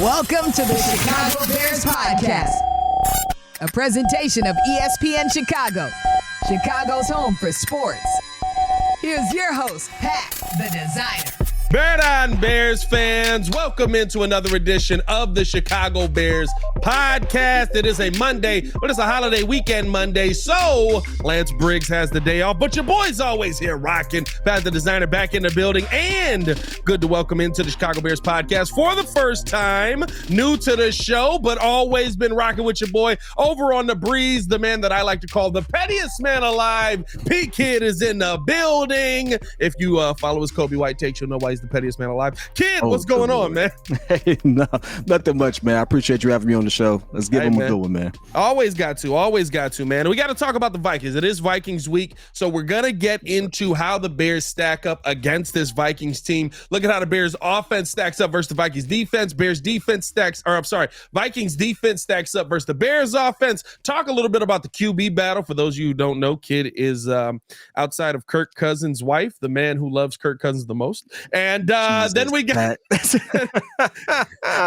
Welcome to the Chicago Bears Podcast, a presentation of ESPN Chicago, Chicago's home for sports. Here's your host, Pat, the designer. Bear down, Bears fans. Welcome into another edition of the Chicago Bears Podcast. It is a Monday, but it's a holiday weekend Monday, so Lance Briggs has the day off, but your boy's always here rocking. Pat, the designer, back in the building, and good to welcome into the Chicago Bears Podcast for the first time, new to the show, but always been rocking with your boy over on the breeze, the man that I like to call the pettiest man alive. Pete Kid is in the building. If you follow his Kobe White takes, you'll know why he's the pettiest man alive. Kid, what's going on, man? Hey, no, nothing much, man. I appreciate you having me on the show. Let's give them a good one, man. Always got to, man. We got to talk about the Vikings. It is Vikings week, so we're going to get into how the Bears stack up against this Vikings team. Look at how the Bears offense stacks up versus the Vikings defense. Vikings defense stacks up versus the Bears offense. Talk a little bit about the QB battle. For those of you who don't know, Kid is outside of Kirk Cousins' wife, the man who loves Kirk Cousins the most. And then we got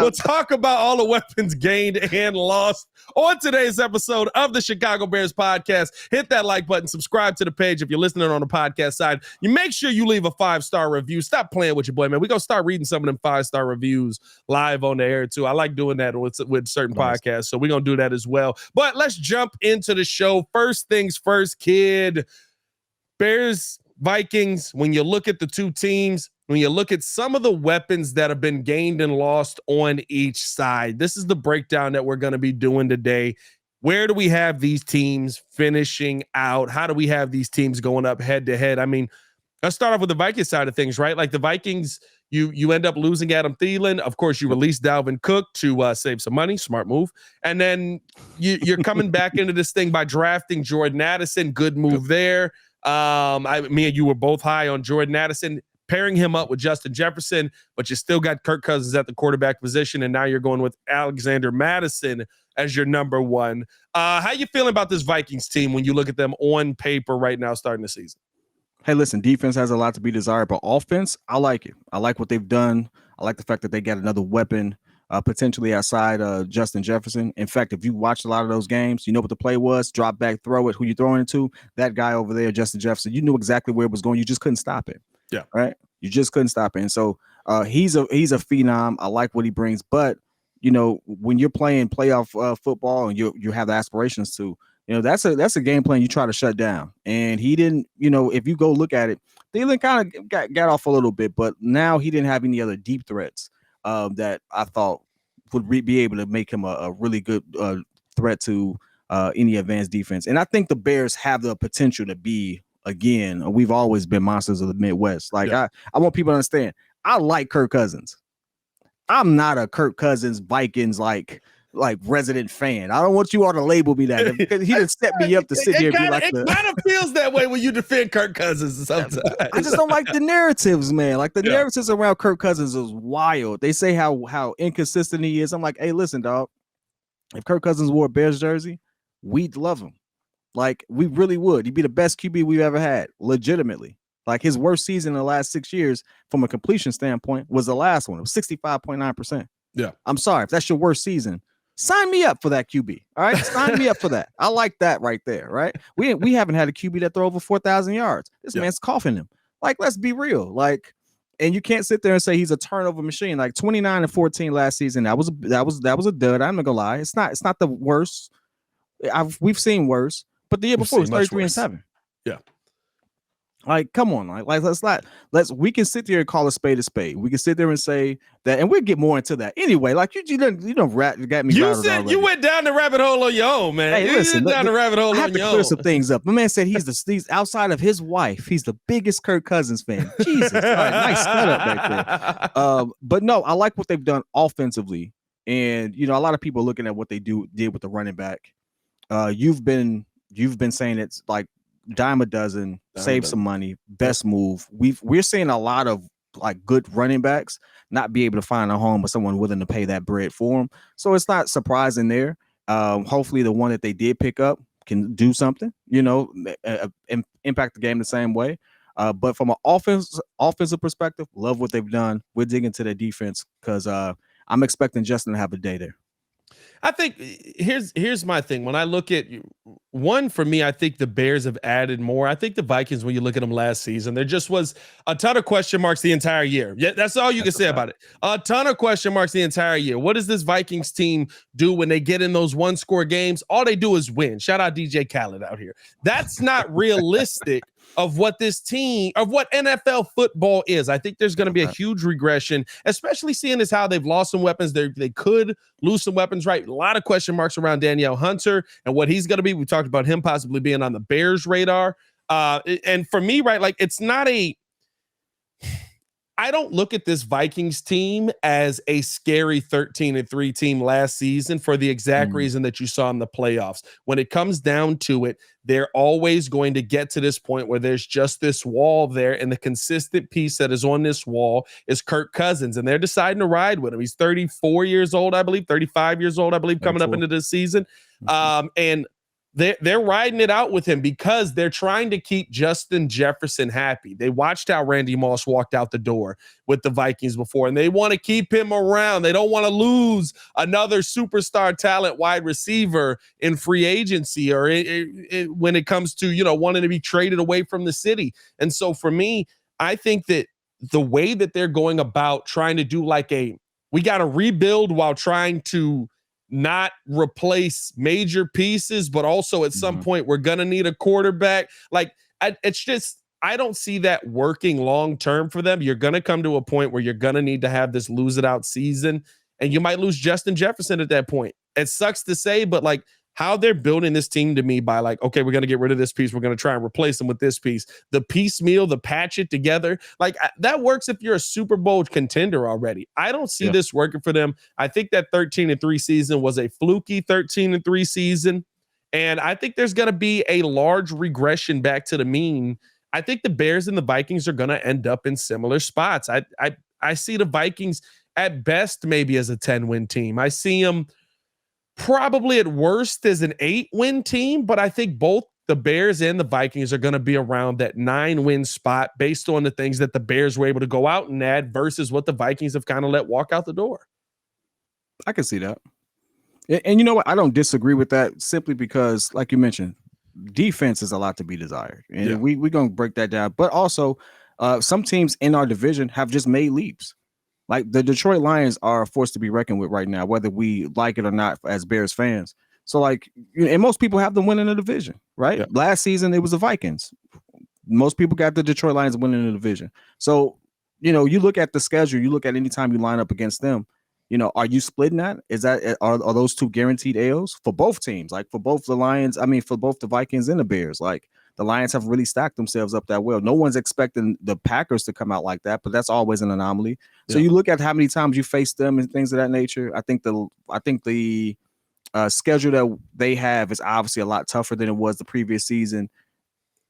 we'll talk about all the weapons gained and lost on today's episode of the Chicago Bears Podcast. Hit that like button, subscribe to the page if you're listening on the podcast side. You make sure you leave a 5-star review. Stop playing with your boy, man. We're gonna start reading some of them 5-star reviews live on the air too. I like doing that with certain podcasts, so we're gonna do that as well. But let's jump into the show. First things first, Kid. Bears, Vikings, when you look at the two teams, when you look at some of the weapons that have been gained and lost on each side, this is the breakdown that we're going to be doing today. Where do we have these teams finishing out? How do we have these teams going up head to head? I mean, let's start off with the Vikings side of things, right? Like the Vikings, you end up losing Adam Thielen. Of course, you release Dalvin Cook to save some money. Smart move. And then you're coming back into this thing by drafting Jordan Addison. Good move there. Me and you were both high on Jordan Addison, pairing him up with Justin Jefferson, but you still got Kirk Cousins at the quarterback position, and now you're going with Alexander Mattison as your number one. How you feeling about this Vikings team when you look at them on paper right now starting the season? Hey, listen, defense has a lot to be desired, but offense, I like it. I like what they've done. I like the fact that they got another weapon potentially outside Justin Jefferson. In fact, if you watched a lot of those games, you know what the play was, drop back, throw it, who you throwing it to, that guy over there, Justin Jefferson, you knew exactly where it was going. You just couldn't stop it. Yeah. Right. You just couldn't stop it. And so he's a phenom. I like what he brings. But, you know, when you're playing playoff football and you have the aspirations to, you know, that's a game plan you try to shut down. And he didn't, you know, if you go look at it, Thielen kind of got off a little bit, but now he didn't have any other deep threats that I thought would be able to make him a really good threat to any advanced defense. And I think the Bears have the potential to be, again, we've always been monsters of the Midwest. Like, yeah. I want people to understand, I like Kirk Cousins. I'm not a Kirk Cousins Vikings like resident fan. I don't want you all to label me that, because he didn't set me up to sit here and be like it kind of feels that way when you defend Kirk Cousins sometimes. I just don't like the narratives, man. Like the narratives around Kirk Cousins is wild. They say how inconsistent he is. I'm like, hey, listen, dog. If Kirk Cousins wore a Bears jersey, we'd love him. Like, we really would. He'd be the best QB we've ever had, legitimately. Like, his worst season in the last 6 years from a completion standpoint was the last one. It was 65.9%. Yeah. I'm sorry. If that's your worst season, sign me up for that QB. All right? Sign me up for that. I like that right there, right? We haven't had a QB that throw over 4,000 yards. This man's coughing him. Like, let's be real. Like, and you can't sit there and say he's a turnover machine. Like 29-14 last season. That was a dud. I'm not gonna lie. It's not the worst. We've seen worse. But the year before was 33-7. Yeah. Like, come on, like we can sit there and call a spade a spade. We can sit there and say that, and we'll get more into that anyway. Like you don't got me. You went down the rabbit hole on your own, man. Hey, listen, down the rabbit hole. I have to clear some things up. My man said he's outside of his wife. He's the biggest Kirk Cousins fan. Jesus, all right, nice setup right there. But no, I like what they've done offensively, and you know, a lot of people looking at what they did with the running back. You've been saying it's like dime a dozen, save some money, best move. We're seeing a lot of like good running backs not be able to find a home with someone willing to pay that bread for them. So it's not surprising there. Hopefully the one that they did pick up can do something, you know, impact the game the same way. But from an offensive perspective, love what they've done. We're digging to their defense because I I'm expecting Justin to have a day there. I think here's my thing. When I look at one, for me, I think the Bears have added more. I think the Vikings, when you look at them last season, there just was a ton of question marks the entire year. Yeah, that's all you can say about it. A ton of question marks the entire year. What does this Vikings team do when they get in those one-score games? All they do is win. Shout out DJ Khaled out here. That's not realistic of what this team, of what NFL football is. I think there's going to be a huge regression, especially seeing as how they've lost some weapons. They could lose some weapons, right? A lot of question marks around Danielle Hunter and what he's going to be. We talked about him possibly being on the Bears radar. And for me, right, like it's not I don't look at this Vikings team as a scary 13-3 team last season for the exact reason that you saw in the playoffs. When it comes down to it, they're always going to get to this point where there's just this wall there, and the consistent piece that is on this wall is Kirk Cousins, and they're deciding to ride with him. He's 34 years old, I believe, 35 years old, I believe, coming up into this season. And they're riding it out with him because they're trying to keep Justin Jefferson happy. They watched how Randy Moss walked out the door with the Vikings before, and they want to keep him around. They don't want to lose another superstar talent wide receiver in free agency or when it comes to, wanting to be traded away from the city. And so for me, I think that the way that they're going about trying to do we got to rebuild while trying to not replace major pieces, but also at some point we're going to need a quarterback. It's just, I don't see that working long-term for them. You're going to come to a point where you're going to need to have this lose it out season, and you might lose Justin Jefferson at that point. It sucks to say, but how they're building this team to me by okay, we're going to get rid of this piece. We're going to try and replace them with this piece. The piecemeal, the patch it together. That works if you're a Super Bowl contender already. I don't see this working for them. I think that 13-3 season was a fluky 13-3 season. And I think there's going to be a large regression back to the mean. I think the Bears and the Vikings are going to end up in similar spots. I see the Vikings at best maybe as a 10-win team. I see them probably at worst as an 8-win team, but I think both the Bears and the Vikings are going to be around that 9-win spot based on the things that the Bears were able to go out and add versus what the Vikings have kind of let walk out the door. I can see that. And you know what? I don't disagree with that simply because, like you mentioned, defense is a lot to be desired. And we're going to break that down. But also, some teams in our division have just made leaps. Like the Detroit Lions are a force to be reckoned with right now, whether we like it or not as Bears fans. So and most people have them winning the division, right? Yeah. Last season, it was the Vikings. Most people got the Detroit Lions winning the division. So, you look at the schedule, you look at any time you line up against them, are you splitting that? Are those two guaranteed L's for both teams? For both the Lions, for both the Vikings and the Bears, the Lions have really stacked themselves up that well. No one's expecting the Packers to come out like that, but that's always an anomaly. Yeah. So you look at how many times you face them and things of that nature. I think the schedule that they have is obviously a lot tougher than it was the previous season.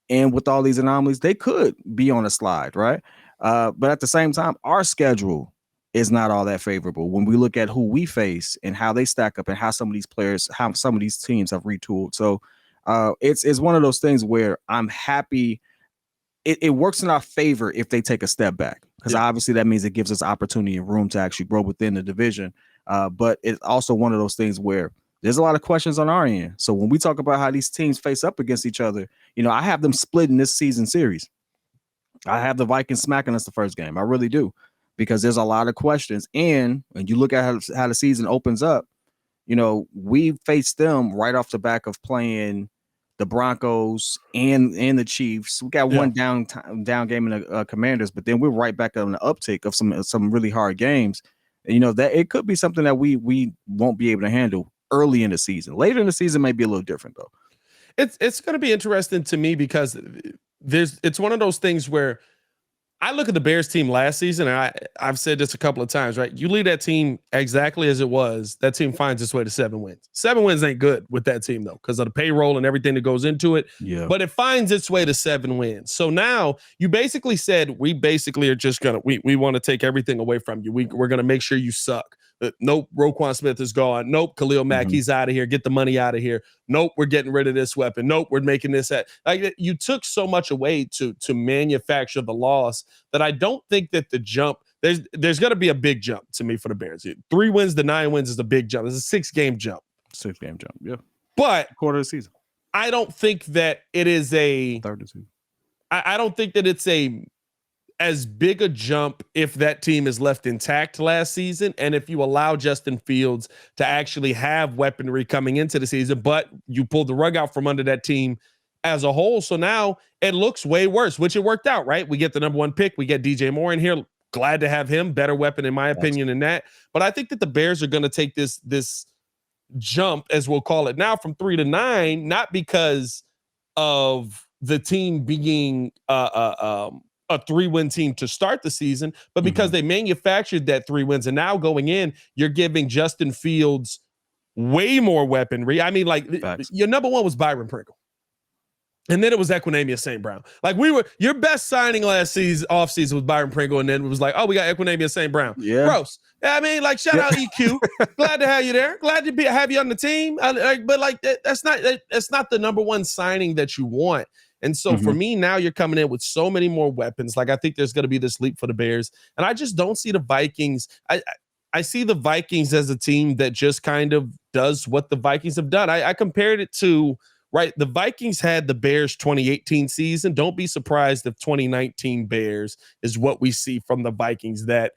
And with all these anomalies, they could be on a slide, right? But at the same time, our schedule is not all that favorable when we look at who we face and how they stack up and how some of these teams have retooled. So it's one of those things where I'm happy. It works in our favor if they take a step back, because obviously that means it gives us opportunity and room to actually grow within the division. But it's also one of those things where there's a lot of questions on our end. So when we talk about how these teams face up against each other, I have them split in this season series. I have the Vikings smacking us the first game. I really do, because there's a lot of questions. And when you look at how the season opens up, we faced them right off the back of playing the Broncos and the Chiefs. We got one down game in the Commanders, but then we're right back on the uptick of some really hard games. And, that it could be something that we won't be able to handle early in the season. Later in the season may be a little different, though. It's going to be interesting to me because it's one of those things where I look at the Bears team last season, and I've said this a couple of times, right? You leave that team exactly as it was, that team finds its way to 7 wins. 7 wins ain't good with that team, though, because of the payroll and everything that goes into it. Yeah. But it finds its way to 7 wins. So now you basically said, we basically are just going to, we want to take everything away from you. We're going to make sure you suck. Nope, Roquan Smith is gone. Nope, Khalil Mack, he's out of here. Get the money out of here. Nope, we're getting rid of this weapon. Nope, we're making this. You took so much away to manufacture the loss that I don't think that the jump there's going to be a big jump to me for the Bears. 3 wins to 9 wins is a big jump. It's a 6-game jump. 6-game jump, yeah. But quarter of the season. I don't think that it is a third of the season. I don't think that it's as big a jump if that team is left intact last season and if you allow Justin Fields to actually have weaponry coming into the season, but you pulled the rug out from under that team as a whole. So now it looks way worse, which it worked out, right? We get the number 1 pick. We get DJ Moore in here. Glad to have him. Better weapon, in my opinion, than that. But I think that the Bears are going to take this jump, as we'll call it now, from 3 to 9, not because of the team being a 3-win team to start the season, but because they manufactured that 3 wins. And now going in, you're giving Justin Fields way more weaponry. I mean, like, your number 1 was Byron Pringle. And then it was Equinemius St. Brown. Like, your best signing last offseason was Byron Pringle, and then it was like, oh, we got Equinemius St. Brown. Yeah. Gross. I mean, like, shout out EQ. Glad to have you there. Glad to have you on the team. But like, that's not the number 1 signing that you want. And so for me, now you're coming in with so many more weapons. Like, I think there's going to be this leap for the Bears. And I just don't see the Vikings. I see the Vikings as a team that just kind of does what the Vikings have done. I compared it to, right, the Vikings had the Bears 2018 season. Don't be surprised if 2019 Bears is what we see from the Vikings, that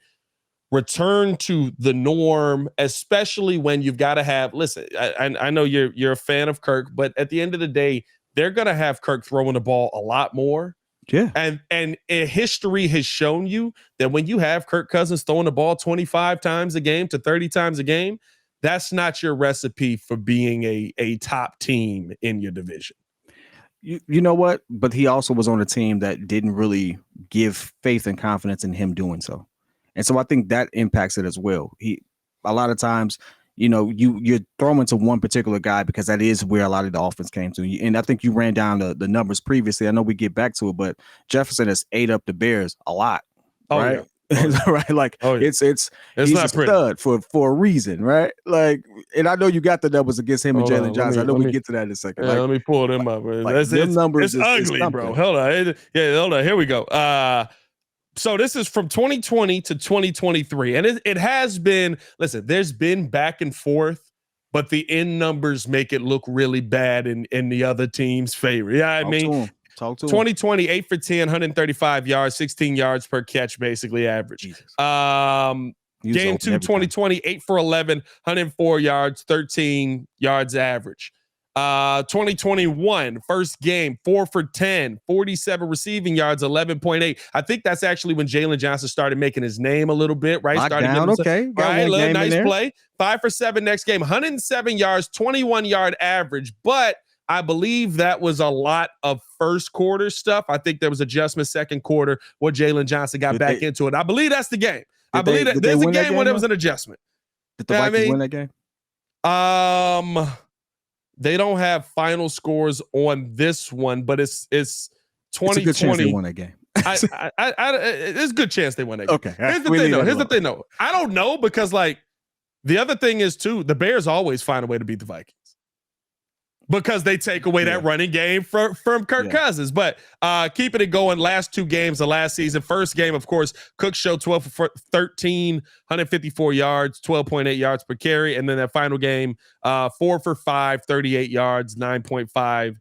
return to the norm, especially when you've got to have, listen, I know you're a fan of Kirk, but at the end of the day, they're going to have Kirk throwing the ball a lot more. Yeah. And history has shown you that when you have Kirk Cousins throwing the ball 25 times a game to 30 times a game, that's not your recipe for being a top team in your division. You know what? But he also was on a team that didn't really give faith and confidence in him doing so. And so I think that impacts it as well. A lot of times, you're throwing to one particular guy because that is where a lot of the offense came to. And I think you ran down the numbers previously. I know we get back to it, but Jefferson has ate up the Bears a lot. Right? Yeah. Right? Like, it's he's a stud for a reason, right? Like, and I know you got the numbers against him and Jalen Johnson. I know we get to that in a second. Yeah, let me pull them up. Like, them numbers it's ugly, bro. Hold on. Hold on. Here we go. So this is from 2020 to 2023. And it has been, listen, there's been back and forth, but the end numbers make it look really bad in the other team's favor. Yeah, I mean, Talk to 2020, 8 for 10, 135 yards, 16 yards per catch, basically average. Game 2, 2020, 8 for 11, 104 yards, 13 yards average. 2021, first game, 4 for 10, 47 receiving yards, 11.8. I think that's actually when Jalen Johnson started making his name a little bit, right? Right, nice play. 5 for 7 next game, 107 yards, 21-yard average. But I believe that was a lot of first quarter stuff. I think there was adjustment second quarter where Jalen Johnson got back into it. I believe that's the game. I believe that there's a game where there was an adjustment. Did the Vikings win that game? They don't have final scores on this one, but it's 2020. It's a good chance they won that game. There's a good chance they won that game. Okay. Here's the thing, though. I don't know, because, like, the other thing is, too, the Bears always find a way to beat the Vikings because they take away that running game from Kirk Cousins. But keeping it going, last 2 games of last season. First game, of course, Cook showed 12 for 13, 154 yards, 12.8 yards per carry. And then that final game, 4 for 5, 38 yards, 9.5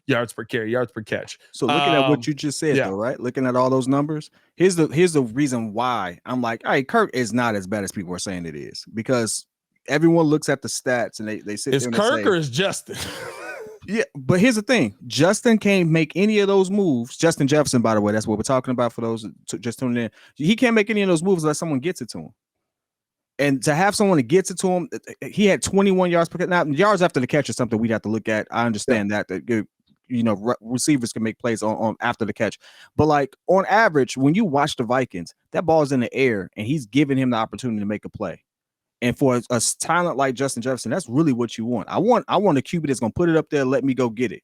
yards per carry, yards per catch. So looking at what you just said, though, right? Looking at all those numbers, here's the reason why I'm like, all right, Kirk is not as bad as people are saying it is, because everyone looks at the stats and they sit there and Kirk say, or is Justin? Yeah, but here's the thing. Justin can't make any of those moves. Justin Jefferson, by the way, that's what we're talking about for those just tuning in. He can't make any of those moves unless someone gets it to him. And to have someone that gets it to him, he had 21 yards per catch. Now, yards after the catch is something we'd have to look at. I understand that receivers can make plays on after the catch. But, like, on average, when you watch the Vikings, that ball is in the air and he's giving him the opportunity to make a play. And for a talent like Justin Jefferson, that's really what you want. I want a QB that's going to put it up there, let me go get it.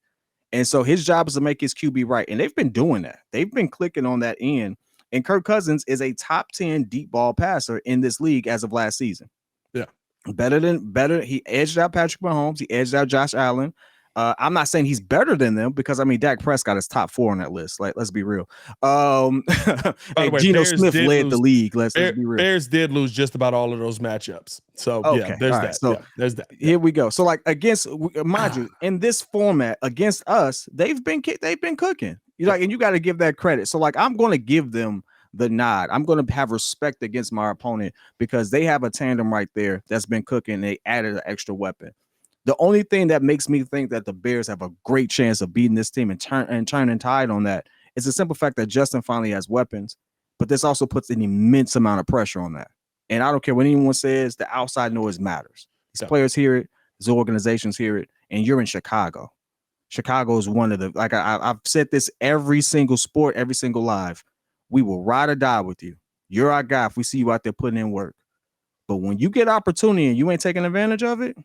And so his job is to make his QB right. And they've been doing that. They've been clicking on that end. And Kirk Cousins is a top 10 deep ball passer in this league as of last season. Yeah. Better. He edged out Patrick Mahomes. He edged out Josh Allen. I'm not saying he's better than them because I mean Dak Prescott is top 4 on that list. Like, let's be real. By the way, Geno Bears Smith did led lose. the league. Let's be real. Bears did lose just about all of those matchups. So yeah, there's that. So there's that. Here we go. So like against, mind you, in this format against us, they've been cooking. And you got to give that credit. So like I'm going to give them the nod. I'm going to have respect against my opponent because they have a tandem right there that's been cooking. They added an extra weapon. The only thing that makes me think that the Bears have a great chance of beating this team and turning tide on that is the simple fact that Justin finally has weapons, but this also puts an immense amount of pressure on that. And I don't care what anyone says, the outside noise matters. These players hear it, these organizations hear it, and you're in Chicago. Chicago is one of the, like I've said this every single sport, every single live. We will ride or die with you. You're our guy if we see you out there putting in work. But when you get opportunity and you ain't taking advantage of it,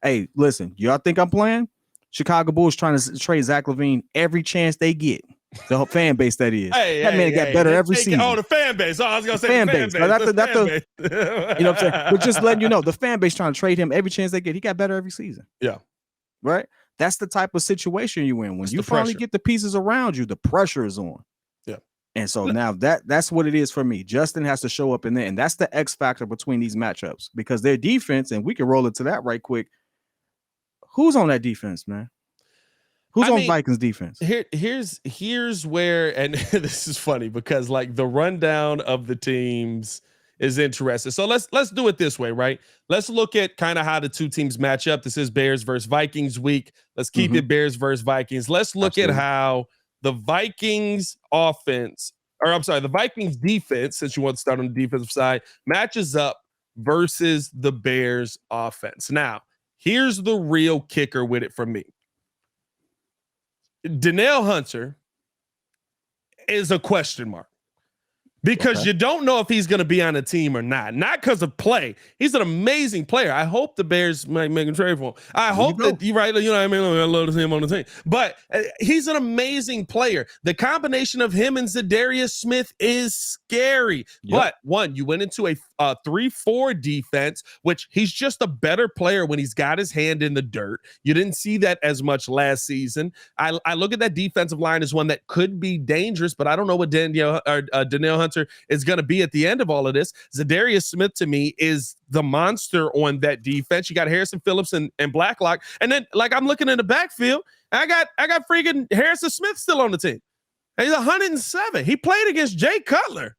hey, listen, y'all think I'm playing? Chicago Bulls trying to trade Zach LaVine every chance they get. The fan base, that is. That man got better every season. Oh, the fan base. Oh, I was going to say fan the base. fan base. You know what I'm saying? But just letting you know, the fan base trying to trade him every chance they get. He got better every season. Yeah. Right? That's the type of situation you in. When That's you finally get the pieces around you, the pressure is on. Yeah. And so now that's what it is for me. Justin has to show up in there. And that's the X factor between these matchups because their defense, and we can roll into that right quick. Who's on that defense, man? Who's on Vikings defense? Here's where, and this is funny because like the rundown of the teams is interesting. So let's do it this way, right? Let's look at kind of how the two teams match up. This is Bears versus Vikings week. Let's keep it Bears versus Vikings. Let's look at how the Vikings offense, or I'm sorry, the Vikings defense, since you want to start on the defensive side, matches up versus the Bears offense. Now, here's the real kicker with it for me. Danielle Hunter is a question mark because you don't know if he's going to be on a team or not. Not because of play. He's an amazing player. I hope the Bears might make a trade for him. I hope that you're right. You know what I mean? I love to see him on the team. But he's an amazing player. The combination of him and Zadarius Smith is scary. But one, you went into a 3-4 defense, which he's just a better player when he's got his hand in the dirt. You didn't see that as much last season. I look at that defensive line as one that could be dangerous, but I don't know what Danielle Hunter is going to be at the end of all of this. Zadarius Smith to me is the monster on that defense. You got Harrison Phillips and Blacklock, and then like I'm looking in the backfield, I got freaking Harrison Smith still on the team. He's 107. He played against Jay Cutler.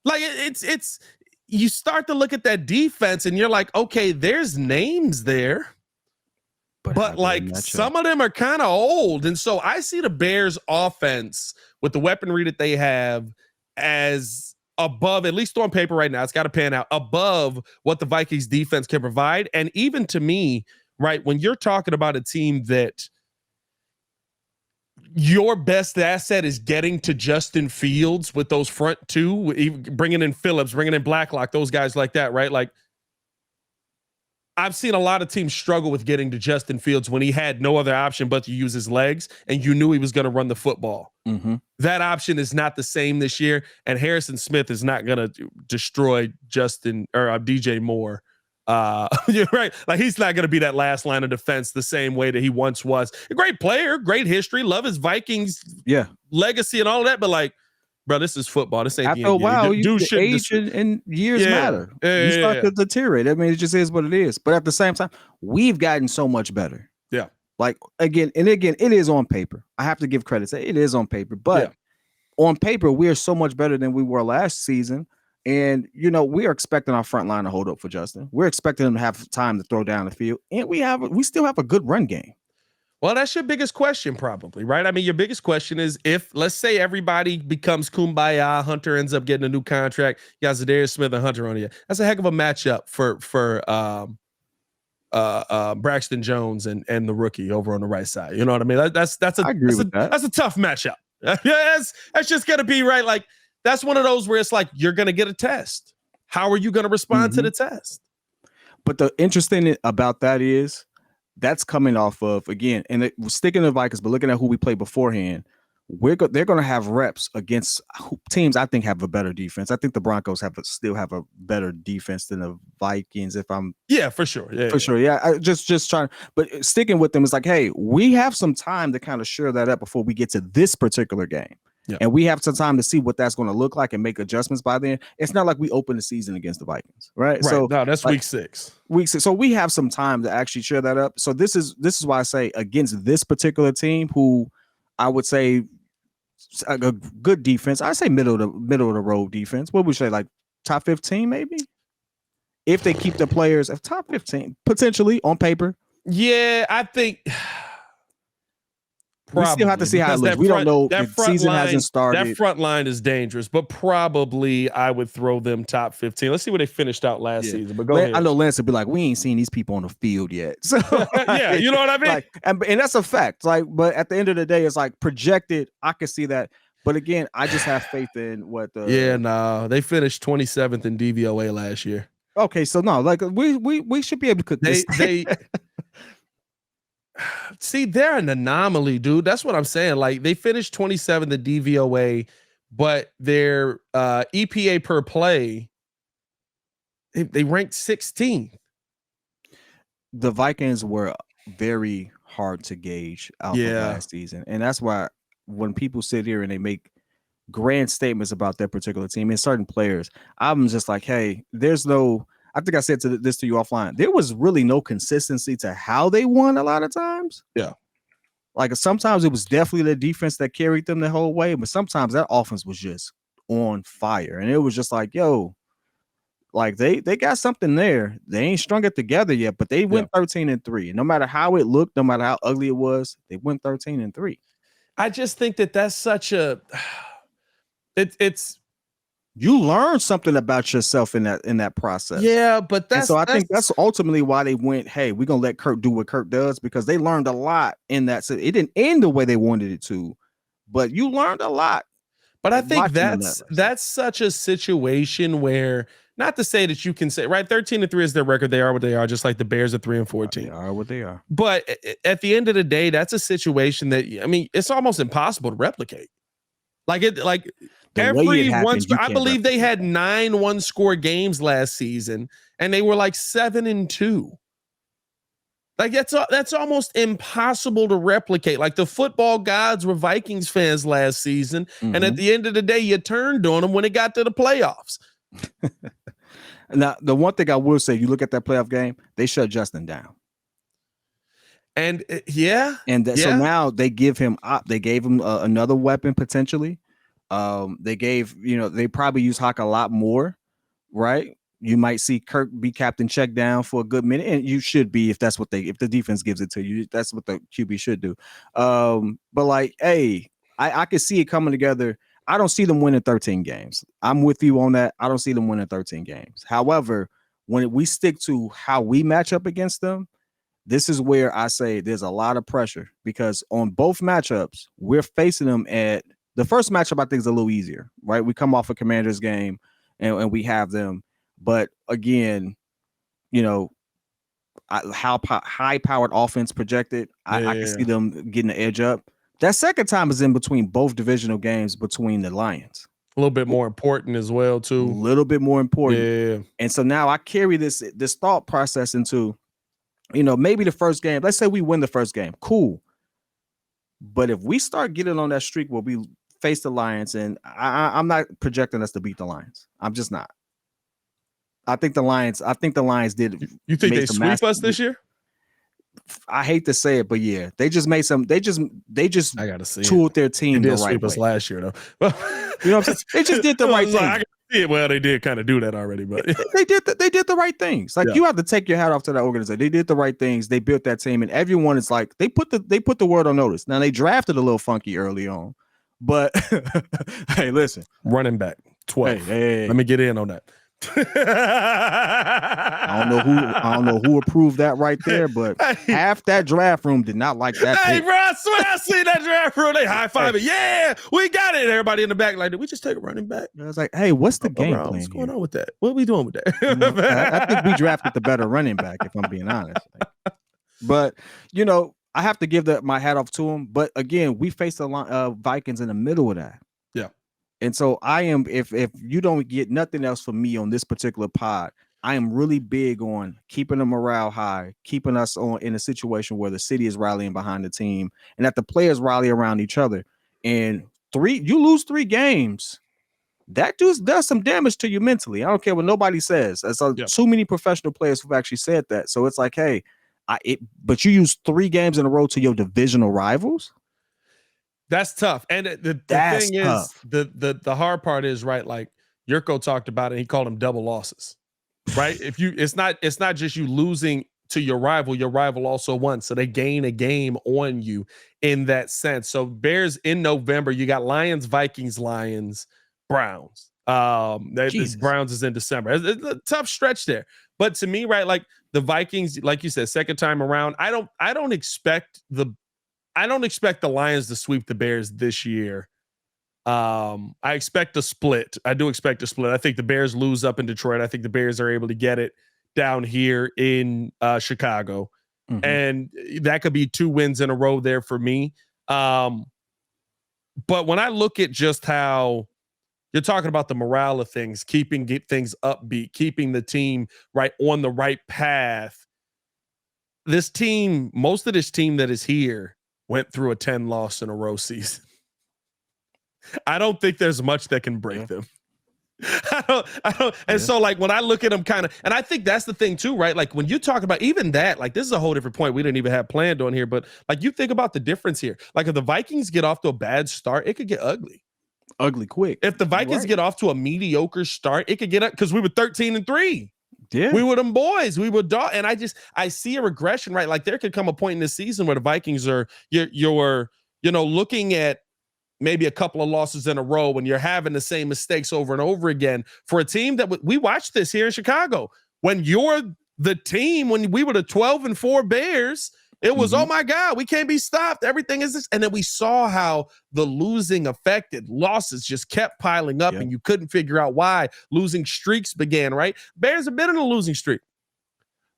Like it's you start to look at that defense and you're like, okay, there's names there, but like some of them are kind of old. And so I see the Bears offense with the weaponry that they have as above, at least on paper right now, it's got to pan out above what the Vikings defense can provide. And even to me, right, when you're talking about a team that your best asset is getting to Justin Fields with those front two, bringing in Phillips, bringing in Blacklock, those guys like that, right? Like I've seen a lot of teams struggle with getting to Justin Fields when he had no other option but to use his legs, and you knew he was going to run the football. That option is not the same this year, and Harrison Smith is not going to destroy Justin or DJ Moore. You're right. Like he's not going to be that last line of defense the same way that he once was. A great player, great history, love his Vikings legacy and all of that. But like, bro, this is football. This ain't after a while. Age and years matter. You start to deteriorate. I mean, it just is what it is. But at the same time, we've gotten so much better. Yeah. Like again, it is on paper. I have to give credit. It is on paper, but on paper, we are so much better than we were last season. And, you know, we are expecting our front line to hold up for Justin. We're expecting him to have time to throw down the field. And we still have a good run game. Well, that's your biggest question probably, right? I mean, your biggest question is if, let's say everybody becomes kumbaya, Hunter ends up getting a new contract, you got Zadarius Smith and Hunter on you. That's a heck of a matchup for Braxton Jones and the rookie over on the right side. You know what I mean? That's a tough matchup. That's just going to be right. Like, that's one of those where it's like, you're going to get a test. How are you going to respond to the test? But the interesting about that is that's coming off of, again, and sticking to the Vikings, but looking at who we played beforehand, they're going to have reps against teams I think have a better defense. I think the Broncos still have a better defense than the Vikings. For sure. Yeah. I just trying, but sticking with them is like, hey, we have some time to kind of shore that up before we get to this particular game. Yeah. And we have some time to see what that's going to look like and make adjustments by then. It's not like we open the season against the Vikings, right? So no, that's like, week 6. So we have some time to actually share that up. So this is why I say against this particular team, who I would say a good defense. I say middle of the road defense. What would we say, like top 15 maybe? If they keep the players of top 15 potentially on paper. Yeah, I think. Probably. We still have to see how it looks. We don't know. That the season hasn't started. That front line is dangerous, but probably I would throw them top 15. Let's see where they finished out last season. But go ahead. I know Lance would be like, we ain't seen these people on the field yet. So yeah, you know what I mean? Like, and that's a fact. Like, but at the end of the day, it's like projected. I can see that. But again, I just have faith in what the. Yeah, no, they finished 27th in DVOA last year. Okay, so no, like we should be able to cook this. See, they're an anomaly, dude. That's what I'm saying. Like, they finished 27 the DVOA, but their EPA per play, they ranked 16th. The Vikings were very hard to gauge out last season, and that's why when people sit here and they make grand statements about their particular team and certain players, I'm just like, hey, there's no. I think I said this to you offline. There was really no consistency to how they won a lot of times. Yeah. Like sometimes it was definitely the defense that carried them the whole way, but sometimes that offense was just on fire. And it was just like, yo, like they got something there. They ain't strung it together yet, but they went 13-3. And no matter how it looked, no matter how ugly it was, they went 13-3. I just think that's such a it's you learn something about yourself in that process. Yeah, but I think that's ultimately why they went, hey, we're gonna let Kirk do what Kirk does, because they learned a lot in that. So it didn't end the way they wanted it to, but you learned a lot. But I think that's such a situation where, not to say that you can say, right, 13-3 is their record. They are what they are, just like the Bears are 3-14. They are what they are. But at the end of the day, that's a situation that, I mean, it's almost impossible to replicate. Every one, I believe they had 9 one-score games last season, and they were like 7-2. Like that's almost impossible to replicate. Like the football gods were Vikings fans last season, and at the end of the day, you turned on them when it got to the playoffs. Now, the one thing I will say, you look at that playoff game, they shut Justin down. And so now they gave him another weapon potentially. They probably use Hawk a lot more, right? You might see Kirk be captain check down for a good minute, and you should be if the defense gives it to you. That's what the QB should do. But like, hey, I can see it coming together. I don't see them winning 13 games. I'm with you on that. I don't see them winning 13 games. However, when we stick to how we match up against them, this is where I say there's a lot of pressure, because on both matchups, we're facing them at the first matchup. I think is a little easier, right? We come off a Commanders game and we have them. But again, how high-powered offense projected, I can see them getting the edge up. That second time is in between both divisional games between the Lions. A little bit more important as well, too. A little bit more important. Yeah. And so now I carry this thought process into, maybe the first game. Let's say we win the first game. Cool. But if we start getting on that streak where we face the Lions, and I'm not projecting us to beat the Lions. I'm just not. I think the Lions did. You think they sweep us this year? I hate to say it, but yeah, they just made some. They just I gotta see tooled their team they the did right sweep way. us last year, though. You know what I'm saying? They just did the right thing. I see it. Well, they did kind of do that already, but they did the right things. Like, you have to take your hat off to that organization. They did the right things. They built that team, and everyone is like, they put the word on notice. Now they drafted a little funky early on, but hey, listen, running back 12. Hey. Let me get in on that. I don't know who approved that right there, but half that draft room did not like that. Hey, pick. bro, I swear I see that draft room. They high five it. Yeah, we got it. Everybody in the back, like, did we just take a running back? I was like, hey, what's the game plan? What's going on with that? What are we doing with that? I think we drafted the better running back, if I'm being honest. But I have to give my hat off to him. But again, we faced the Vikings in the middle of that. Yeah. And so I am, if you don't get nothing else from me on this particular pod, I am really big on keeping the morale high, keeping us in a situation where the city is rallying behind the team and that the players rally around each other. And you lose 3 games, that does some damage to you mentally. I don't care what nobody says. There's too many professional players who've actually said that. So it's like, hey, but you use 3 games in a row to your divisional rivals. That's tough. And the thing is, the hard part is, right, like Yurko talked about it, he called them double losses. Right? It's not just you losing to your rival also won. So they gain a game on you in that sense. So Bears in November, you got Lions, Vikings, Lions, Browns. Browns is in December. It's a tough stretch there. But to me, right, like the Vikings, like you said, second time around, I don't expect the Lions to sweep the Bears this year. I expect a split. I do expect a split. I think the Bears lose up in Detroit. I think the Bears are able to get it down here in Chicago. Mm-hmm. And that could be 2 wins in a row there for me. But when I look at just how you're talking about the morale of things, keeping things upbeat, keeping the team right on the right path, most of this team that is here went through a 10-loss in a row season. I don't think there's much that can break them. I don't. And so like when I look at them kind of, and I think that's the thing too, right? Like when you talk about even that, like this is a whole different point we didn't even have planned on here, but like you think about the difference here. Like if the Vikings get off to a bad start, it could get ugly. Ugly quick. If the Vikings get off to a mediocre start, it could get up because we were 13-3. Yeah. We were them boys. We were dog. And I see a regression, right? Like there could come a point in this season where the Vikings are you're looking at maybe a couple of losses in a row when you're having the same mistakes over and over again for a team that we watched this here in Chicago. When you're the team, when we were the 12-4 Bears, it was, oh my God, we can't be stopped. Everything is this. And then we saw how the losing affected losses just kept piling up and you couldn't figure out why losing streaks began, right? Bears have been in a losing streak.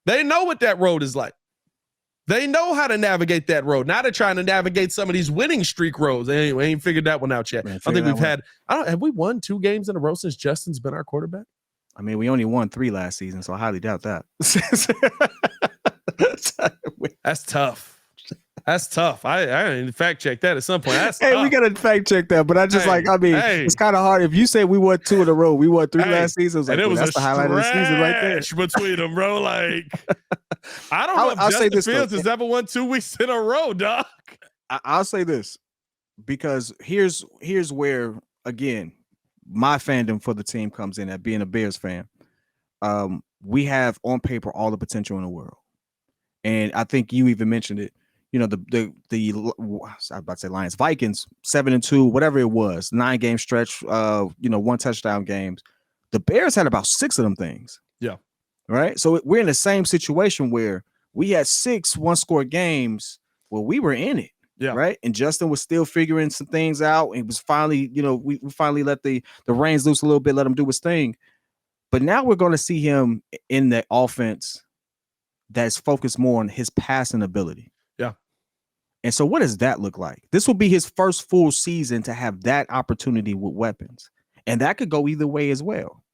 They know what that road is like. They know how to navigate that road. Now they're trying to navigate some of these winning streak roads. They ain't figured that one out yet. I think have we won 2 games in a row since Justin's been our quarterback? I mean, we only won 3 last season, so I highly doubt that. That's tough. That's tough. I need to fact check that at some point. That's tough. We gotta fact check that, but it's kind of hard. If you say we won 2 in a row, we won 3 last season. That's the highlight of the season right there. Between them, bro. Like I don't know if Justin Fields has ever won 2 weeks in a row, Doc. I'll say this because here's where again my fandom for the team comes in at being a Bears fan. We have on paper all the potential in the world. And I think you even mentioned it. You know, I was about to say Lions, Vikings, 7-2, whatever it was, 9-game stretch, 1 touchdown games. The Bears had about 6 of them things. Yeah. Right. So we're in the same situation where we had 6 one-score games where we were in it. Yeah. Right. And Justin was still figuring some things out. And was finally, we finally let the reins loose a little bit, let him do his thing. But now we're going to see him in the offense that's focused more on his passing ability. Yeah. And so what does that look like? This will be his first full season to have that opportunity with weapons. And that could go either way as well.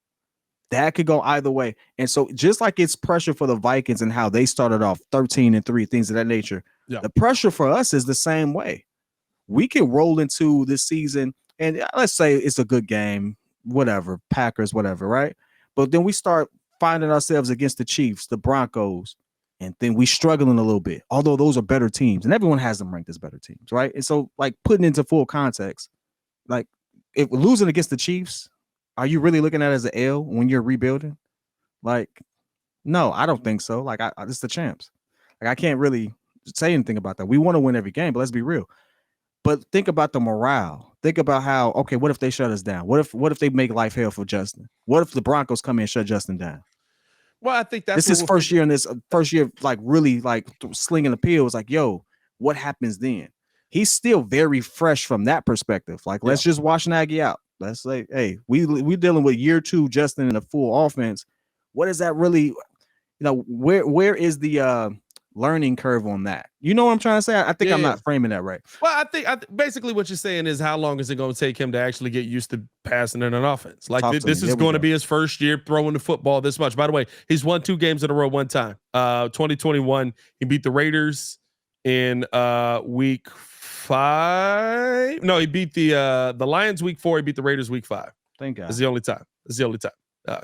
That could go either way. And so just like it's pressure for the Vikings and how they started off 13-3, things of that nature, the pressure for us is the same way. We can roll into this season and let's say it's a good game, whatever, Packers, whatever, right? But then we start finding ourselves against the Chiefs, the Broncos, and then we struggling a little bit, although those are better teams and everyone has them ranked as better teams, right? And so like putting into full context, like if losing against the Chiefs, are you really looking at it as an L when you're rebuilding? Like, no, I don't think so. Like it's the champs. Like I can't really say anything about that. We want to win every game, but let's be real. But think about the morale. Think about how, okay, what if they shut us down? What if they make life hell for Justin? What if the Broncos come in and shut Justin down? Well, I think that's this is first year, like really like slinging the pill. It's like, yo, what happens then? He's still very fresh from that perspective. Like, let's just wash Nagy out. Let's say, hey, we dealing with year 2 Justin in a full offense. What is that really? Where is the learning curve on that. You know what I'm trying to say? I think I'm not framing that right. Well, I think basically what you're saying is how long is it going to take him to actually get used to passing in an offense? Like this is going to be his first year throwing the football this much. By the way, he's won 2 games in a row one time. 2021, he beat the Raiders in week 5. No, he beat the Lions week 4. He beat the Raiders week 5. Thank God. It's the only time.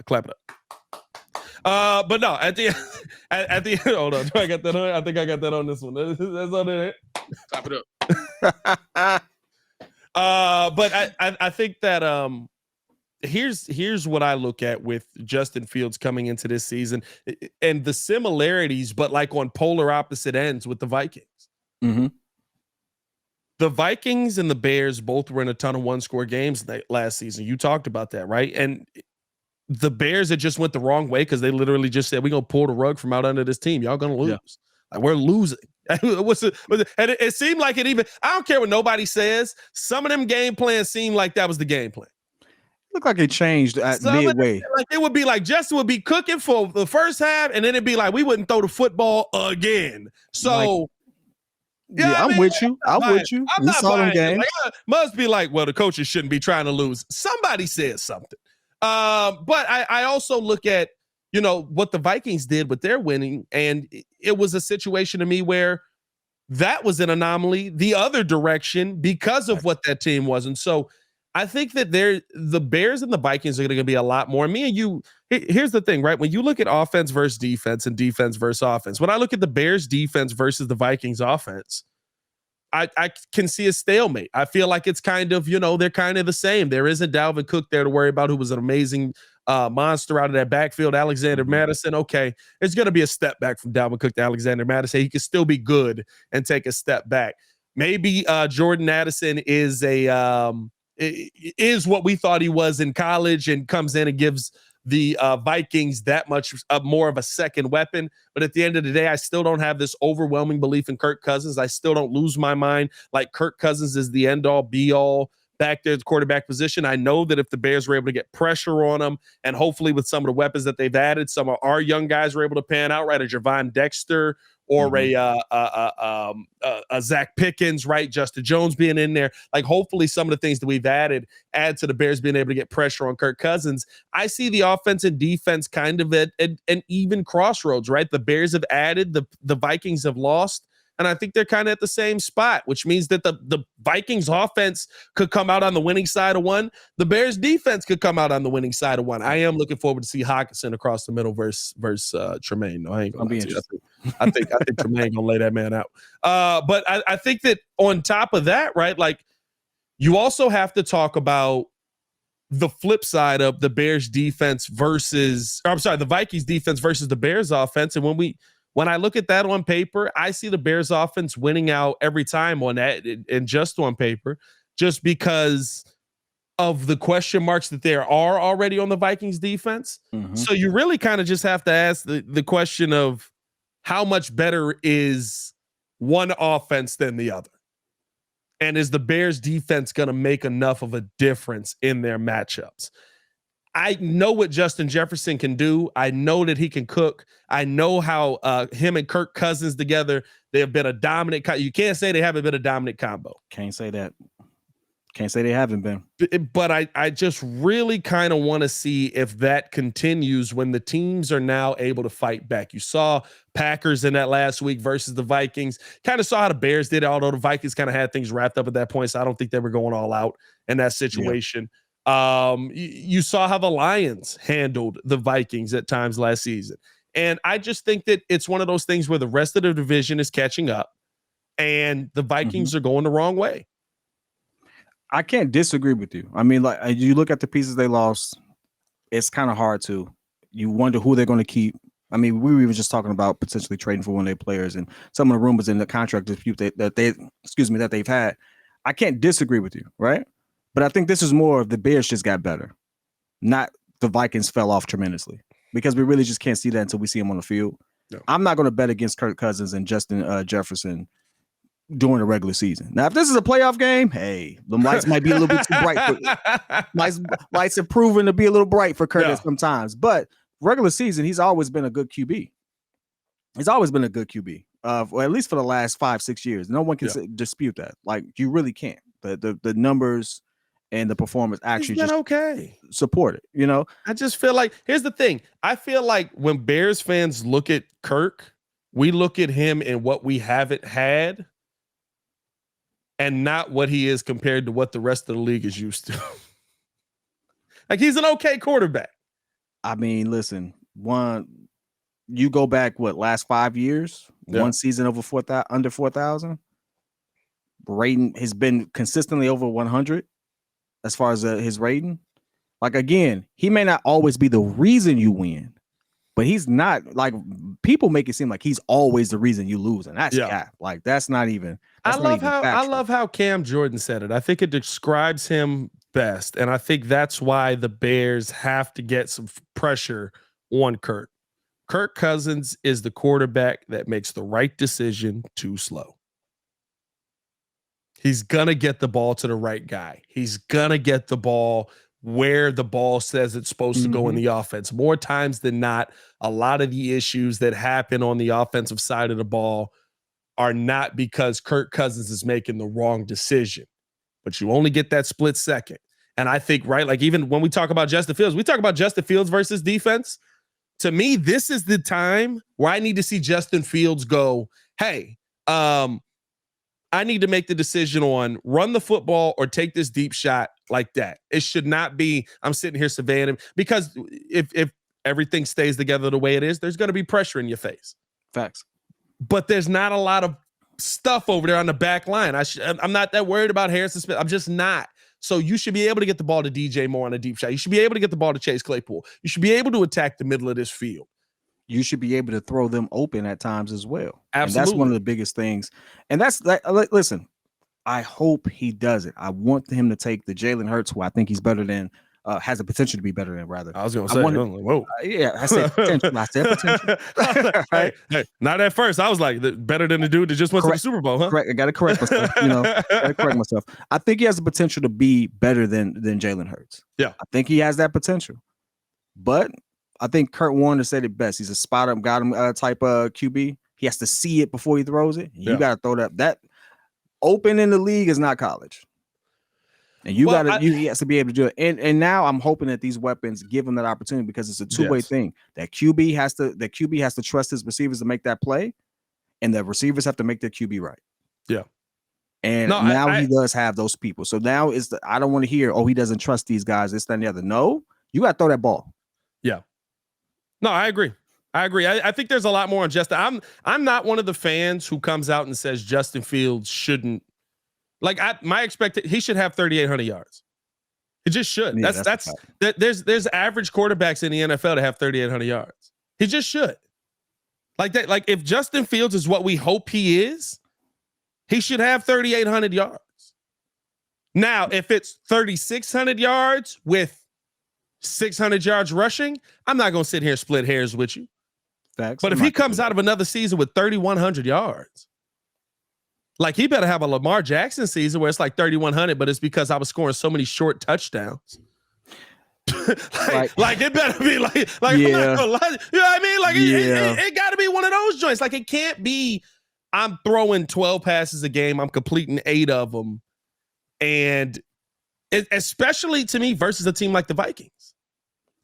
Clap it up. But no, at the end, hold on. Do I got that on? I think I got that on this one. That's on there. Clap it up. But I think that here's what I look at with Justin Fields coming into this season and the similarities, but like on polar opposite ends with the Vikings. Mm-hmm. The Vikings and the Bears both were in a ton of 1-score games last season. You talked about that, right? And the Bears, it just went the wrong way because they literally just said, we're going to pull the rug from out under this team. Y'all going to lose. Yeah. Like, we're losing. And it seemed like it even, I don't care what nobody says. Some of them game plans seemed like that was the game plan. Looked like it changed at midway. Like it would be like Justin would be cooking for the first half, and then it'd be like, we wouldn't throw the football again. So, I'm with you. I'm with you. We saw them games. Like, must be like, well, the coaches shouldn't be trying to lose. Somebody said something. But I also look at, what the Vikings did with their winning, and it was a situation to me where that was an anomaly the other direction because of what that team was. And so I think that the Bears and the Vikings are going to be a lot more. Me and you, here's the thing, right? When you look at offense versus defense and defense versus offense, when I look at the Bears defense versus the Vikings offense, I can see a stalemate. I feel like it's kind of, they're kind of the same. There isn't Dalvin Cook there to worry about, who was an amazing monster out of that backfield. Alexander Madison, okay, it's going to be a step back from Dalvin Cook to Alexander Madison. He can still be good and take a step back. Maybe Jordan Addison is is what we thought he was in college and comes in and gives the Vikings that much more of a second weapon. But at the end of the day, I still don't have this overwhelming belief in Kirk Cousins. I still don't lose my mind like Kirk Cousins is the end all be all back there at the quarterback position. I know that if the Bears were able to get pressure on them, and hopefully with some of the weapons that they've added, some of our young guys were able to pan out, right? A Javon Dexter or a Zach Pickens, right? Justin Jones being in there. Like, hopefully some of the things that we've add to the Bears being able to get pressure on Kirk Cousins. I see the offense and defense kind of at an even crossroads, right? The Bears have added, the Vikings have lost. And I think they're kind of at the same spot, which means that the Vikings offense could come out on the winning side of one. The Bears defense could come out on the winning side of one. I am looking forward to see Hockenson across the middle versus Tremaine. No, I ain't gonna be interested. I think Tremaine gonna lay that man out. But I think that on top of that, right, like, you also have to talk about the flip side of the Bears defense the Vikings defense versus the Bears offense. And when I look at that on paper, I see the Bears offense winning out every time on that, and just on paper, just because of the question marks that there are already on the Vikings defense. Mm-hmm. So you really kind of just have to ask the question of how much better is one offense than the other? And is the Bears defense going to make enough of a difference in their matchups? I know what Justin Jefferson can do. I know that he can cook. I know how him and Kirk Cousins together, they have been a dominant. You can't say they haven't been a dominant combo. Can't say that. Can't say they haven't been. But I just really kind of want to see if that continues when the teams are now able to fight back. You saw Packers in that last week versus the Vikings. Kind of saw how the Bears did it, although the Vikings kind of had things wrapped up at that point, so I don't think they were going all out in that situation. Yeah. You saw how the Lions handled the Vikings at times last season. And I just think that it's one of those things where the rest of the division is catching up and the Vikings are going the wrong way. I can't disagree with you. I mean, like, you look at the pieces they lost, it's kind of hard you wonder who they're going to keep. I mean, we were just talking about potentially trading for one of their players and some of the rumors in the contract dispute that they've had. I can't disagree with you, right? But I think this is more of the Bears just got better, not the Vikings fell off tremendously, because we really just can't see that until we see them on the field. No. I'm not going to bet against Kirk Cousins and Justin Jefferson during the regular season. Now, if this is a playoff game, hey, the lights might be a little bit too bright. Lights are proven to be a little bright for Curtis sometimes. But regular season, he's always been a good QB. or at least for the last 5-6 years. No one can dispute that. Like, you really can't. The numbers and the performance actually just support it. You know, I just feel like, here's the thing. I feel like when Bears fans look at Kirk, we look at him and what we haven't had and not what he is compared to what the rest of the league is used to. Like, he's an okay quarterback. I mean, listen, you go back, last 5 years, one season over 4,000, under 4,000. Rating has been consistently over 100 as far as his rating. Like, again, he may not always be the reason you win, but he's not, like, people make it seem like he's always the reason you lose, and that's cap. Like, that's not even. I love how Cam Jordan said it. I think it describes him best, and I think that's why the Bears have to get some pressure on Kirk. Kirk Cousins is the quarterback that makes the right decision too slow. He's going to get the ball to the right guy. He's going to get the ball where the ball says it's supposed to go in the offense. More times than not, a lot of the issues that happen on the offensive side of the ball are not because Kirk Cousins is making the wrong decision, but you only get that split second. And I think, right, like, even when we talk about Justin Fields, we talk about Justin Fields versus defense. To me, this is the time where I need to see Justin Fields go, hey, I need to make the decision on run the football or take this deep shot like that. It should not be, I'm sitting here surveying him, because if everything stays together the way it is, there's going to be pressure in your face. Facts. But there's not a lot of stuff over there on the back line. I'm not that worried about Harrison Smith. I'm just not. So you should be able to get the ball to DJ Moore on a deep shot. You should be able to get the ball to Chase Claypool. You should be able to attack the middle of this field. You should be able to throw them open at times as well. Absolutely. And that's one of the biggest things. And that's like, listen, I hope he does it. I want him to take the Jalen Hurts, who I think he's better than, has the potential to be better than, rather. I was going to say, whoa. I said potential. I said potential. Right? Hey, not at first. I was like, better than the dude that just went to the Super Bowl, huh? Correct. I got to correct myself. I think he has the potential to be better than Jalen Hurts. Yeah. I think he has that potential. But I think Kurt Warner said it best. He's a spot up, got him type of QB. He has to see it before he throws it. You got to throw that open in the league is not college. And he has to be able to do it. And now I'm hoping that these weapons give him that opportunity, because it's a two-way thing. That QB has to trust his receivers to make that play, and the receivers have to make their QB right. Yeah. And he does have those people. So now I don't want to hear, he doesn't trust these guys, this, that, and the other. No, you got to throw that ball. Yeah. No, I agree. I think there's a lot more on Justin. I'm not one of the fans who comes out and says Justin Fields shouldn't. Like, my expectation, he should have 3,800 yards. He just should. Yeah, there's average quarterbacks in the NFL to have 3,800 yards. He just should. Like that. Like, if Justin Fields is what we hope he is, he should have 3,800 yards. Now, if it's 3,600 yards with 600 yards rushing, I'm not going to sit here and split hairs with you. Facts. But if he comes out of another season with 3,100 yards, like, he better have a Lamar Jackson season where it's like 3,100, but it's because I was scoring so many short touchdowns. like it better be like yeah. I'm not gonna lie. You know what I mean? Like, it got to be one of those joints. Like, it can't be I'm throwing 12 passes a game, I'm completing 8 of them, and especially to me versus a team like the Vikings.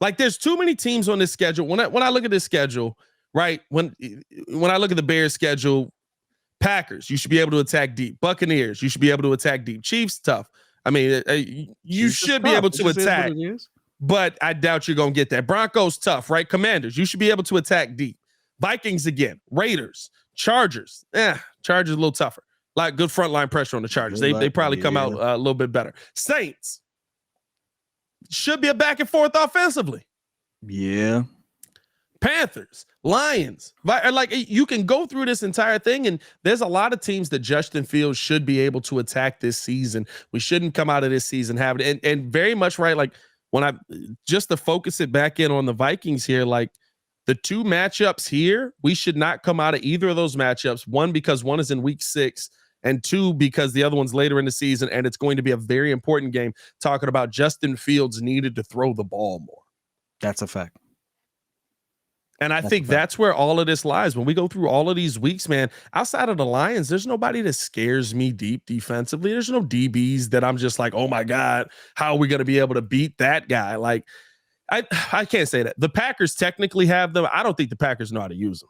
Like, there's too many teams on this schedule. When I look at this schedule, right? When I look at the Bears schedule, Packers, you should be able to attack deep. Buccaneers, you should be able to attack deep. Chiefs, tough. I mean, you should be able to attack, but I doubt you're going to get that. Broncos, tough, right? Commanders, you should be able to attack deep. Vikings again. Raiders, Chargers. Chargers a little tougher. Like, good frontline pressure on the Chargers. They probably come out a little bit better. Saints should be a back and forth offensively. Yeah. Panthers, Lions, like, you can go through this entire thing, and there's a lot of teams that Justin Fields should be able to attack this season. We shouldn't come out of this season having it. And very much right, like, when just to focus it back in on the Vikings here, like, the 2 matchups here, we should not come out of either of those matchups. 1, because one is in week 6, and 2, because the other one's later in the season, and it's going to be a very important game, talking about Justin Fields needed to throw the ball more. That's a fact. And I think that's where all of this lies. When we go through all of these weeks, man, outside of the Lions, there's nobody that scares me deep defensively. There's no DBs that I'm just like, oh my God, how are we going to be able to beat that guy? Like, I can't say that. The Packers technically have them. I don't think the Packers know how to use them.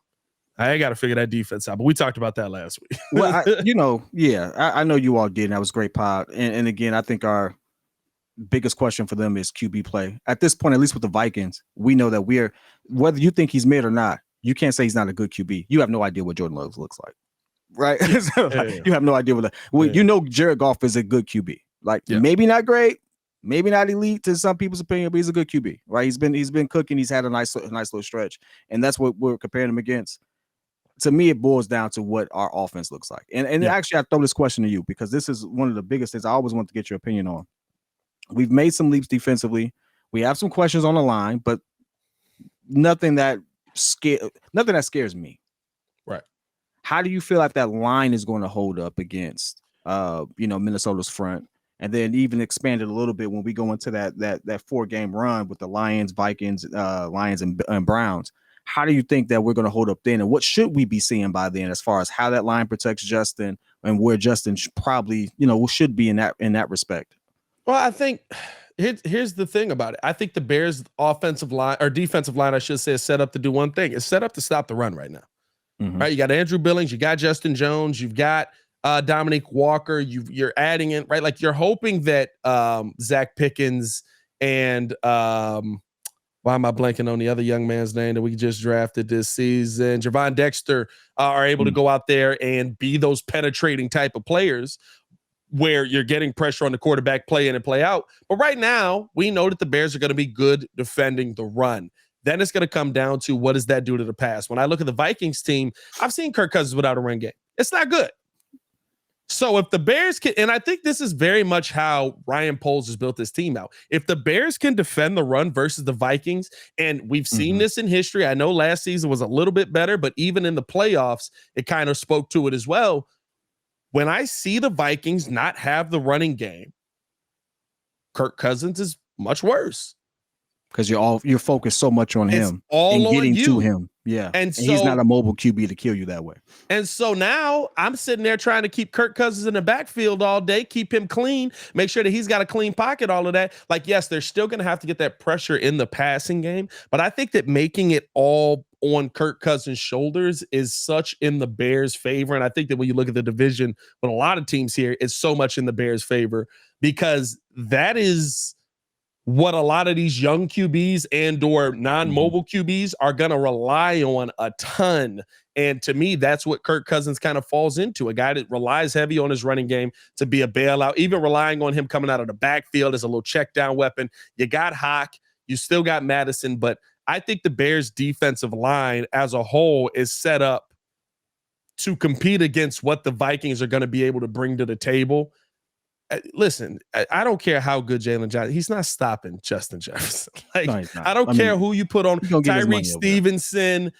I got to figure that defense out, but we talked about that last week. Well, I know you all did, and that was a great pod. And again, I think our biggest question for them is QB play. At this point, at least with the Vikings, we know that whether you think he's mid or not, you can't say he's not a good QB. You have no idea what Jordan Love looks like, right? You have no idea what you know. Jared Goff is a good QB. Like maybe not great, maybe not elite to some people's opinion, but he's a good QB, right? He's been cooking. He's had a nice little stretch, and that's what we're comparing him against. To me, it boils down to what our offense looks like. And actually, I throw this question to you because this is one of the biggest things I always want to get your opinion on. We've made some leaps defensively. We have some questions on the line, but nothing that scares me. Right. How do you feel like that line is going to hold up against Minnesota's front? And then even expand it a little bit when we go into that 4-game run with the Lions, Vikings, Lions and Browns. How do you think that we're going to hold up then? And what should we be seeing by then as far as how that line protects Justin and where Justin probably, should be in that respect? Well, I think here's the thing about it. I think the Bears offensive line or defensive line, I should say, is set up to do one thing. It's set up to stop the run right now. Mm-hmm. Right. You got Andrew Billings, you got Justin Jones, you've got Dominique Walker, you're adding in, right? Like you're hoping that Zach Pickens and why am I blanking on the other young man's name that we just drafted this season? Javon Dexter are able to go out there and be those penetrating type of players where you're getting pressure on the quarterback play in and play out. But right now, we know that the Bears are going to be good defending the run. Then it's going to come down to what does that do to the pass? When I look at the Vikings team, I've seen Kirk Cousins without a run game. It's not good. So if the Bears can, and I think this is very much how Ryan Poles has built this team out. If the Bears can defend the run versus the Vikings, and we've seen this in history, I know last season was a little bit better, but even in the playoffs, it kind of spoke to it as well. When I see the Vikings not have the running game, Kirk Cousins is much worse. Because you're focused so much on him and getting to him. Yeah. And so, he's not a mobile QB to kill you that way. And so now I'm sitting there trying to keep Kirk Cousins in the backfield all day, keep him clean, make sure that he's got a clean pocket, all of that. Like, yes, they're still going to have to get that pressure in the passing game. But I think that making it all on Kirk Cousins' shoulders is such in the Bears' favor. And I think that when you look at the division with a lot of teams here, it's so much in the Bears' favor because that is what a lot of these young QBs and or non-mobile QBs are going to rely on a ton. And to me, that's what Kirk Cousins kind of falls into, a guy that relies heavy on his running game to be a bailout, even relying on him coming out of the backfield as a little check down weapon. You got Hawk, you still got Madison, but I think the Bears defensive line as a whole is set up to compete against what the Vikings are going to be able to bring to the table. Listen, I don't care how good Jalen Johnson. He's not stopping Justin Jefferson. No, I don't care who you put on. Tyreek Stevenson,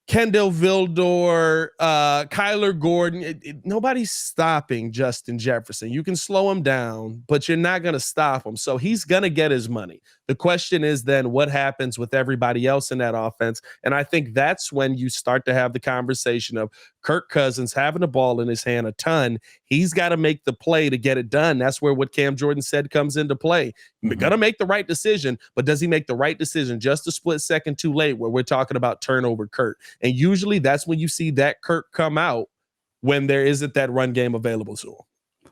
Kendall Vildor, Kyler Gordon. Nobody's stopping Justin Jefferson. You can slow him down, but you're not going to stop him. So he's going to get his money. The question is then what happens with everybody else in that offense? And I think that's when you start to have the conversation of Kirk Cousins having the ball in his hand a ton. He's got to make the play to get it done. That's where what Cam Jordan said comes into play. We're going to make the right decision, but does he make the right decision just a split second too late where we're talking about turnover Kirk? And usually that's when you see that Kirk come out when there isn't that run game available to him.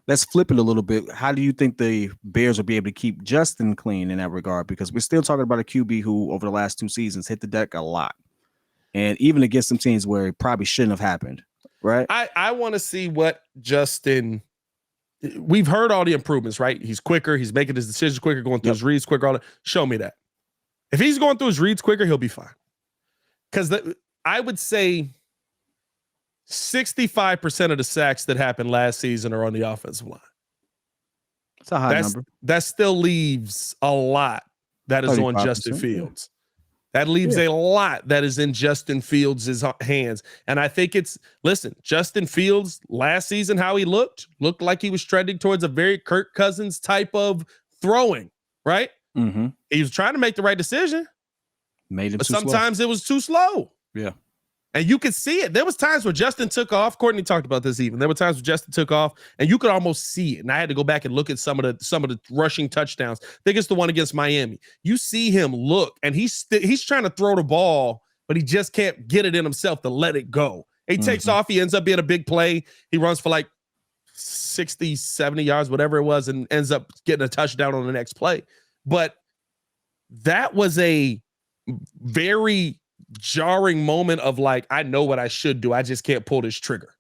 Let's flip it a little bit. How do you think the Bears will be able to keep Justin clean in that regard? Because we're still talking about a QB who over the last 2 seasons hit the deck a lot. And even against some teams where it probably shouldn't have happened, right? I want to see what Justin – we've heard all the improvements, right? He's quicker. He's making his decisions quicker, going through his reads quicker. All that. Show me that. If he's going through his reads quicker, he'll be fine. Because I would say 65% of the sacks that happened last season are on the offensive line. That's a high number. That still leaves a lot that is on Justin Fields. That leaves a lot that is in Justin Fields' hands. And I think Justin Fields last season, how he looked like he was trending towards a very Kirk Cousins type of throwing, right? Mm-hmm. He was trying to make the right decision. Made him but too sometimes slow. it was too slow. Yeah. And you could see it. There was times where Justin took off. Courtney talked about this even. There were times where Justin took off, and you could almost see it. And I had to go back and look at some of the rushing touchdowns. I think it's the one against Miami. You see him look, and he's trying to throw the ball, but he just can't get it in himself to let it go. He takes off. He ends up being a big play. He runs for like 60, 70 yards, whatever it was, and ends up getting a touchdown on the next play. But that was a very jarring moment of like, I know what I should do. I just can't pull this trigger.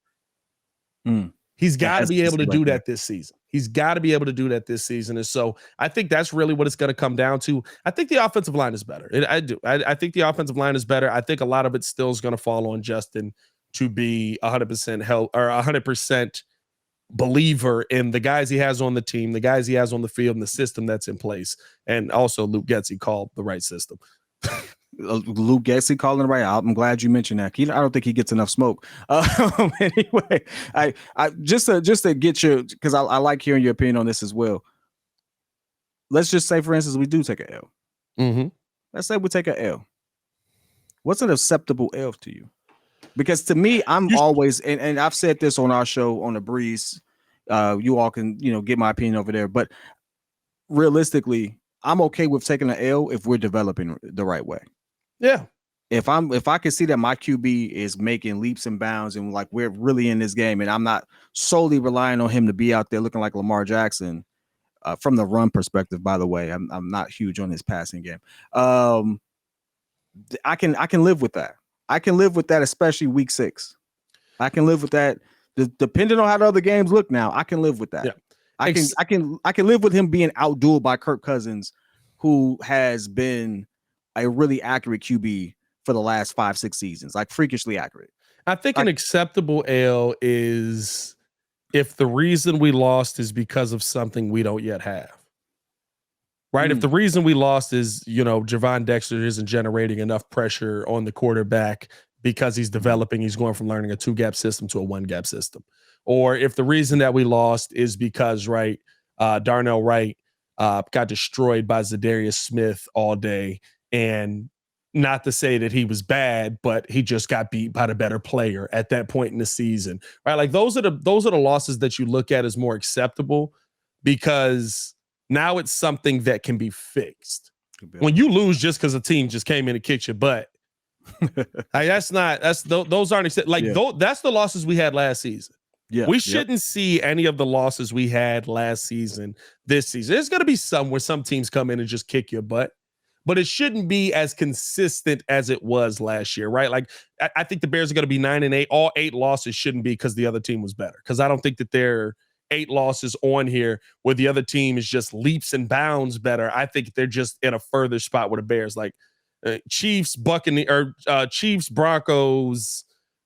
He's got to be able to do that this season. He's got to be able to do that this season. And so I think that's really what it's going to come down to. I think the offensive line is better. I do. I think the offensive line is better. I think a lot of it still is going to fall on Justin to be 100% help or 100% believer in the guys he has on the team, the guys he has on the field, and the system that's in place. And also Luke Getsy called the right system. Luke Getsy calling it right. I'm glad you mentioned that. I don't think he gets enough smoke. Anyway, I just to get your, because I like hearing your opinion on this as well. Let's just say, for instance, we do take an L. Mm-hmm. Let's say we take an L. What's an acceptable L to you? Because to me, I'm always, and I've said this on our show on the Breeze. You all can get my opinion over there, but realistically, I'm okay with taking an L if we're developing the right way. Yeah. If I can see that my QB is making leaps and bounds and like we're really in this game, and I'm not solely relying on him to be out there looking like Lamar Jackson from the run perspective. By the way, I'm not huge on his passing game. I can live with that. I can live with that, especially week 6. I can live with that. Depending on how the other games look now, I can live with that. Yeah. I can live with him being outdueled by Kirk Cousins, who has been a really accurate QB for the last 5-6 seasons, like freakishly accurate. I think an acceptable L is if the reason we lost is because of something we don't yet have. Right? If the reason we lost is, Javon Dexter isn't generating enough pressure on the quarterback because he's developing, he's going from learning a 2-gap system to a 1-gap system. Or if the reason that we lost is because, Darnell Wright got destroyed by Zadarius Smith all day, and not to say that he was bad, but he just got beat by the better player at that point in the season, right? Like those are the losses that you look at as more acceptable because now it's something that can be fixed. When you lose just because a team just came in and kicked your butt, those aren't that's the losses we had last season. Yeah, we shouldn't see any of the losses we had last season this season. There's going to be some where some teams come in and just kick your butt, but it shouldn't be as consistent as it was last year, right? Like I think the Bears are going to be 9-8. All 8 losses shouldn't be because the other team was better. Because I don't think that there are 8 losses on here where the other team is just leaps and bounds better. I think they're just in a further spot with the Bears, like Chiefs, Chiefs, Broncos,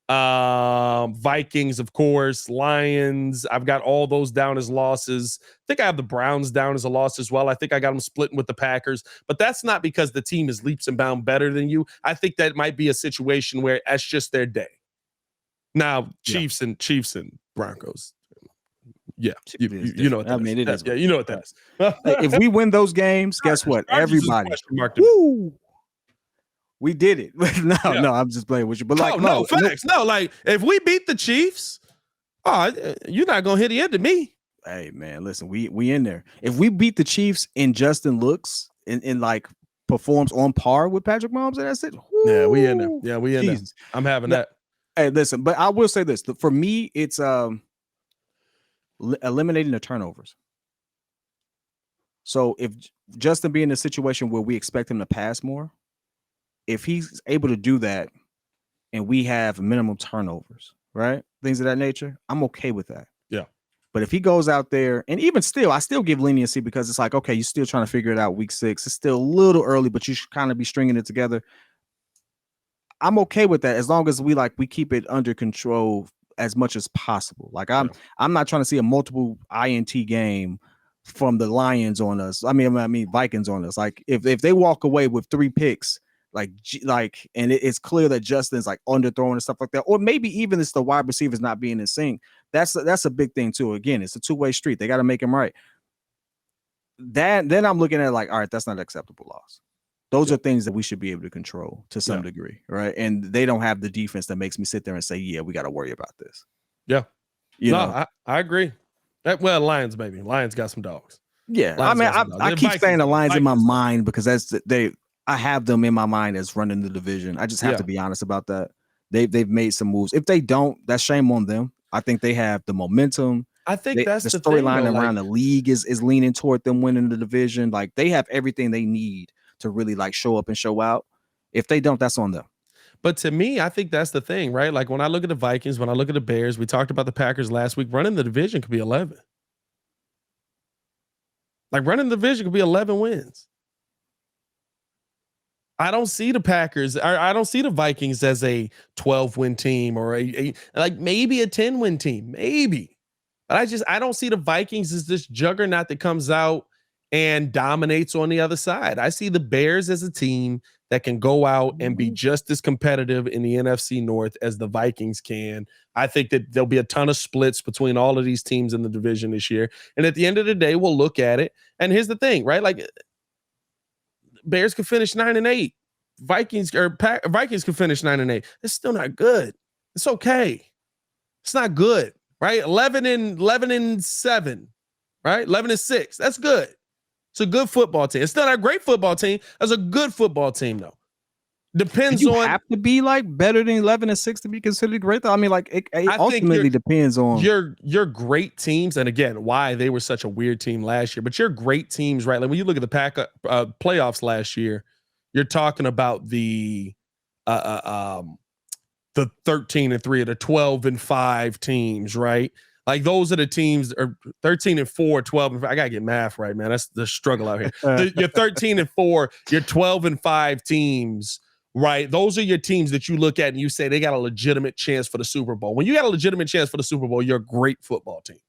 Vikings, of course, Lions. I've got all those down as losses. I think I have the Browns down as a loss as well. I think I got them splitting with the Packers, but that's not because the team is leaps and bounds better than you. I think that might be a situation where that's just their day. Now, Chiefs and Broncos. Yeah, you know what that is. It is. Yeah, you know what that is. If we win those games, guess what? Everybody. Woo! We did it. No, I'm just playing with you. But facts. No, like if we beat the Chiefs, you're not gonna hit the end of me. Hey man, listen, we in there. If we beat the Chiefs and Justin looks and like performs on par with Patrick Mahomes, and that's it. Woo! Yeah, we in there. Yeah, we in there. I'm having that. Hey, listen, but I will say this: for me, it's eliminating the turnovers. So if Justin be in a situation where we expect him to pass more, if he's able to do that and we have minimum turnovers, right? Things of that nature, I'm okay with that. Yeah. But if he goes out there, and even still, I still give leniency because it's like, okay, you're still trying to figure it out week 6. It's still a little early, but you should kind of be stringing it together. I'm okay with that as long as we keep it under control as much as possible. Like I'm not trying to see a multiple INT game from the Lions on us. I mean Vikings on us. Like if they walk away with 3 picks, and it's clear that Justin's like underthrowing and stuff like that, or maybe even it's the wide receivers not being in sync. That's a big thing too. Again, it's a 2-way street. They got to make him right. Then I'm looking at like, all right, that's not an acceptable loss. Those are things that we should be able to control to some degree, right? And they don't have the defense that makes me sit there and say, yeah, we got to worry about this. Yeah. You know? I agree. Well, Lions, maybe. Lions got some dogs. Yeah. Lions I keep saying the Lions in my mind because I have them in my mind as running the division. I just have to be honest about that. They've made some moves. If they don't, that's shame on them. I think they have the momentum. I think that's the storyline around the league is leaning toward them winning the division. Like they have everything they need to really like show up and show out. If they don't, that's on them. But to me, I think that's the thing, right? Like when I look at the Vikings, when I look at the Bears, we talked about the Packers last week. Running the division could be 11. Like running the division could be 11 wins. I don't see the Packers. I don't see the Vikings as a 12-win team or a like maybe a 10-win team, maybe. But I don't see the Vikings as this juggernaut that comes out and dominates on the other side. I see the Bears as a team that can go out and be just as competitive in the NFC North as the Vikings can. I think that there'll be a ton of splits between all of these teams in the division this year. And at the end of the day, we'll look at it. And here's the thing, right? Like Bears could finish 9-8. Vikings could finish 9-8. It's still not good. It's okay. It's not good, right? 11-7, right? 11-6. That's good. It's a good football team. It's not a great football team. It's a good football team, though. Depends on. You have to be like better than 11-6 to be considered great, though. I mean, like it ultimately depends on your great teams, and again, why they were such a weird team last year. But your great teams, right? Like when you look at the playoffs last year, you're talking about the 13-3 or the 12-5 teams, right? Like those are the teams are 13-4, 12. I gotta get math right, man. That's the struggle out here. You're 13-4, you're 12-5 teams, right? Those are your teams that you look at and you say they got a legitimate chance for the Super Bowl. When you got a legitimate chance for the Super Bowl, you're a great football team.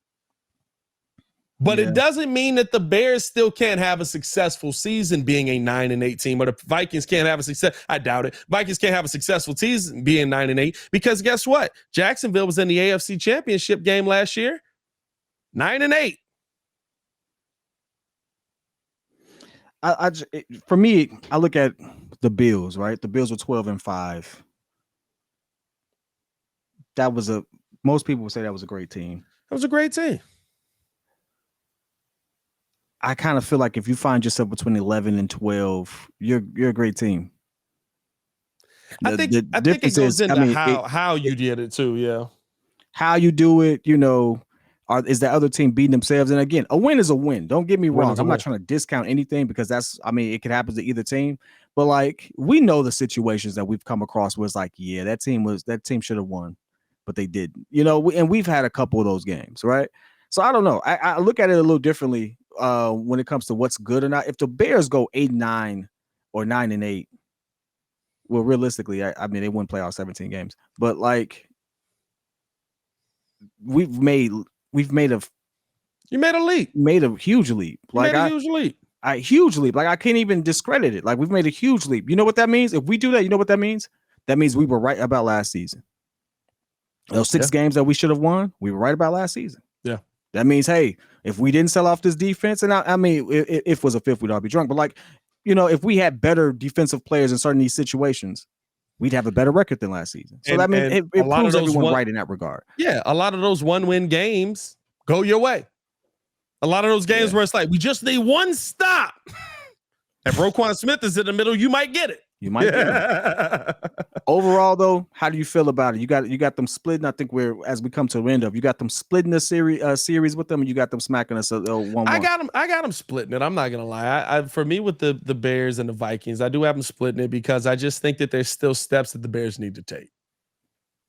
But it doesn't mean that the Bears still can't have a successful season being a 9-8 team, or the Vikings can't have a success. I doubt it. Vikings can't have a successful season being 9-8 because guess what? Jacksonville was in the AFC Championship game last year, 9-8. For me, I look at the Bills, right? The Bills were 12-5. Most people would say that was a great team. That was a great team. I kind of feel like if you find yourself between 11 and 12, you're a great team. I think it goes into how you did it too. Yeah. How you do it, is the other team beating themselves? And again, a win is a win. Don't get me wrong. I'm not trying to discount anything because it could happen to either team. But like, we know the situations that we've come across where it's like, yeah, that team should have won, but they didn't, and we've had a couple of those games, right? So I don't know. I look at it a little differently when it comes to what's good or not. If the Bears go 8-9 or 9-8, well, realistically, I mean, they wouldn't play all 17 games, but like you made a leap. Made a huge leap. Like a huge leap. Huge leap. Like I can't even discredit it. Like we've made a huge leap. You know what that means? If we do that, you know what that means? That means we were right about last season. Those 6 games that we should have won, we were right about last season. Yeah. That means, hey, if we didn't sell off this defense, and I mean, if it was a fifth, we'd all be drunk. But like, if we had better defensive players in certain these situations, we'd have a better record than last season. So that means it proves everyone right in that regard. Yeah, a lot of those 1-win games go your way. A lot of those games where it's like, we just need one stop. If Roquan Smith is in the middle, you might get it. You might get it. Overall, though, how do you feel about it? You got them splitting. I think as we come to the end of, you got them splitting the series with them, and you got them smacking us 1-1. I got them splitting it. I'm not gonna lie. For me, with the Bears and the Vikings, I do have them splitting it because I just think that there's still steps that the Bears need to take.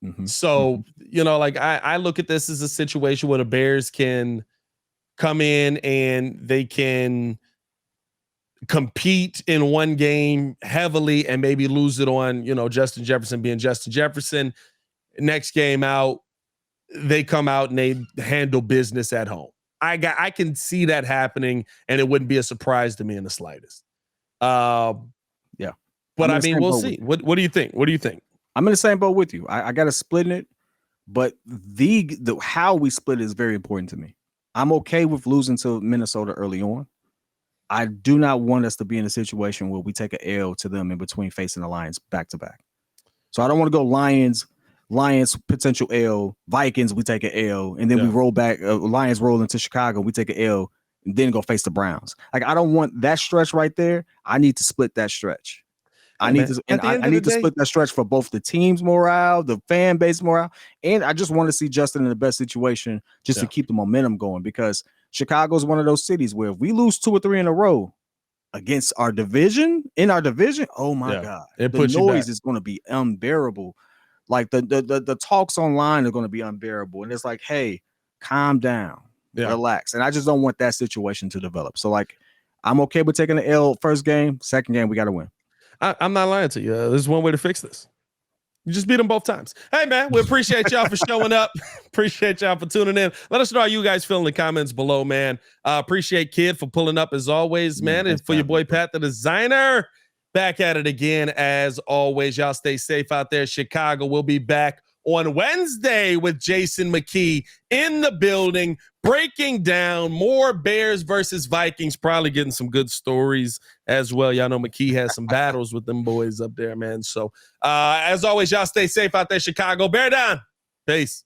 Mm-hmm. So like I look at this as a situation where the Bears can come in and they can compete in one game heavily and maybe lose it on, Justin Jefferson being Justin Jefferson. Next game out, they come out and they handle business at home. I can see that happening, and it wouldn't be a surprise to me in the slightest. But I mean, we'll see. What do you think? What do you think? I'm in the same boat with you. I got to split it, but the how we split is very important to me. I'm okay with losing to Minnesota early on. I do not want us to be in a situation where we take an L to them in between facing the Lions back to back. So I don't want to go Lions potential L, Vikings, we take an L, and then we roll back, Lions roll into Chicago, we take an L, and then go face the Browns. Like, I don't want that stretch right there. I need to split that stretch. I need to split that stretch for both the team's morale, the fan base morale, and I just want to see Justin in the best situation just to keep the momentum going, because Chicago is one of those cities where if we lose 2 or 3 in a row against our division, oh my God, the noise is going to be unbearable. Like the talks online are going to be unbearable, and it's like, hey, calm down, relax, and I just don't want that situation to develop. So, like, I'm okay with taking the L first game. Second game, we got to win. I'm not lying to you. There's one way to fix this. You just beat them both times. Hey, man, we appreciate y'all for showing up. Appreciate y'all for tuning in. Let us know how you guys feel in the comments below, man. Appreciate Kid for pulling up as always, man. And for your boy Pat, the designer, back at it again as always. Y'all stay safe out there. Chicago will be back on Wednesday with Jason McKee in the building, breaking down more Bears versus Vikings, probably getting some good stories as well. Y'all know McKee has some battles with them boys up there, man. So as always, y'all stay safe out there, Chicago. Bear down. Peace.